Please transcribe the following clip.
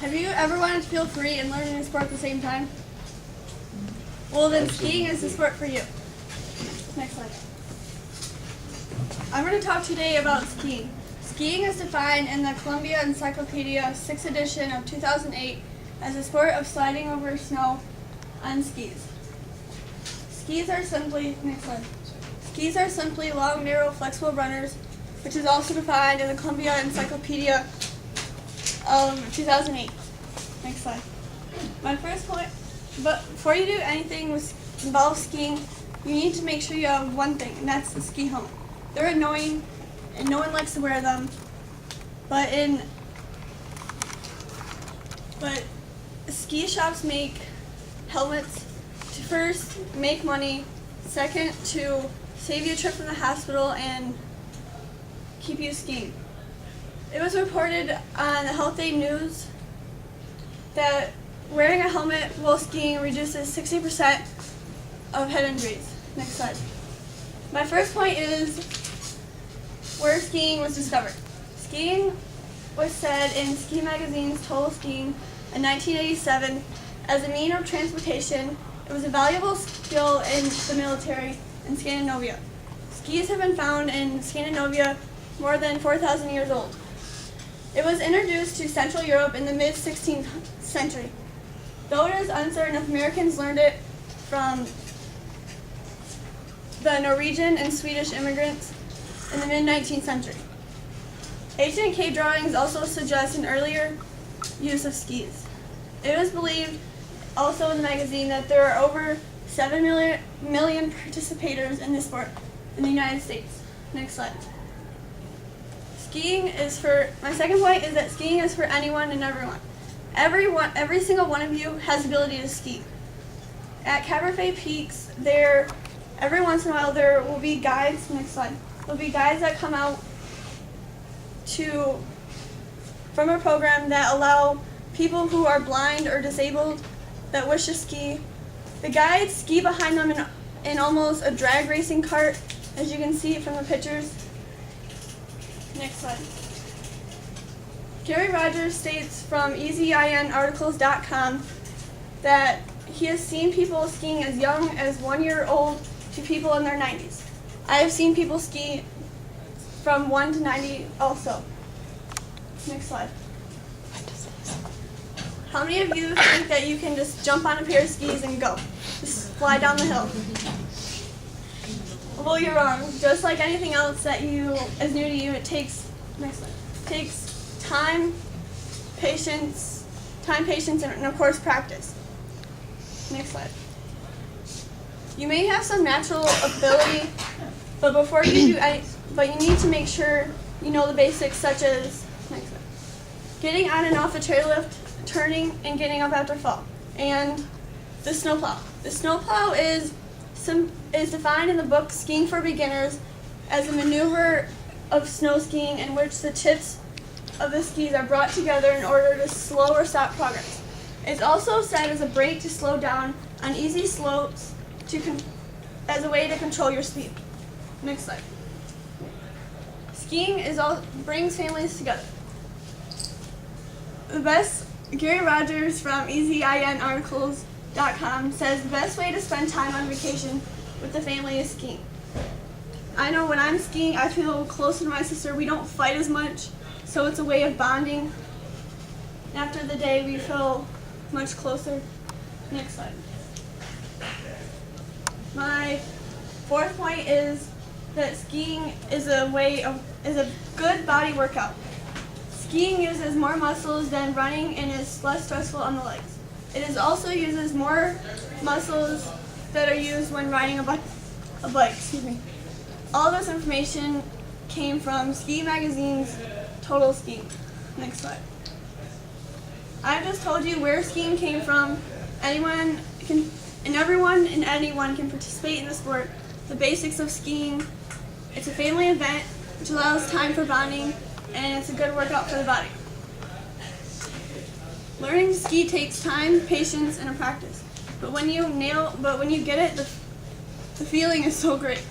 Have you ever wanted to feel free and learn a new sport at the same time? Well, then skiing is the sport for you. Next slide. I'm going to talk today about skiing. Skiing is defined in the Columbia Encyclopedia 6th edition of 2008 as a sport of sliding over snow on skis. Skis are simply long, narrow, flexible runners, which is also defined in the Columbia Encyclopedia of 2008. Next slide. My first point, but before you do anything involve skiing, you need to make sure you have one thing, and that's the ski helmet. They're annoying, and no one likes to wear them, but ski shops make helmets to first make money, second to save you a trip from the hospital and keep you skiing. It was reported on the Health Aid News that wearing a helmet while skiing reduces 60% of head injuries. Next slide. My first point is where skiing was discovered. Skiing was said in Ski Magazine's Total Skiing in 1987 as a means of transportation. It was a valuable skill in the military in Scandinavia. Skis have been found in Scandinavia more than 4,000 years old. It was introduced to Central Europe in the mid-16th century, though it is uncertain if Americans learned it from the Norwegian and Swedish immigrants in the mid-19th century. Ancient cave drawings also suggest an earlier use of skis. It was believed also in the magazine that there are over 7 million participators in this sport in the United States. Next slide. My second point is that skiing is for anyone and everyone. Every single one of you has the ability to ski. At Cabernet Peaks, every once in a while there will be guides. Next slide. There'll be guides that come out from a program that allow people who are blind or disabled that wish to ski. The guides ski behind them in almost a drag racing cart, as you can see from the pictures. Next slide. Gary Rogers states from EasyINarticles.com that he has seen people skiing as young as 1 year old to people in their 90s. I have seen people ski from 1 to 90 also. Next slide. How many of you think that you can just jump on a pair of skis and go? Just fly down the hill? Well, you're wrong. Just like anything else that is new to you, it takes time, patience, and of course practice. Next slide. You may have some natural ability, but you need to make sure you know the basics, such as getting on and off a chairlift, turning, and getting up after fall, and the snowplow. The snowplow is defined in the book Skiing for Beginners as a maneuver of snow skiing in which the tips of the skis are brought together in order to slow or stop progress. It's also said as a brake to slow down on easy slopes as a way to control your speed. Next slide. Skiing brings families together. Gary Rogers from EasyINarticles.com says the best way to spend time on vacation with the family is skiing. I know when I'm skiing, I feel closer to my sister. We don't fight as much, so it's a way of bonding. After the day, we feel much closer. Next slide. My fourth point is that skiing is a good body workout. Skiing uses more muscles than running and is less stressful on the legs. It also uses more muscles that are used when riding a bike. All this information came from Ski Magazine's Total Skiing. Next slide. I've just told you where skiing came from. Everyone and anyone can participate in the sport. The basics of skiing. It's a family event which allows time for bonding, and it's a good workout for the body. Learning to ski takes time, patience, and a practice. But when you get it, the feeling is so great.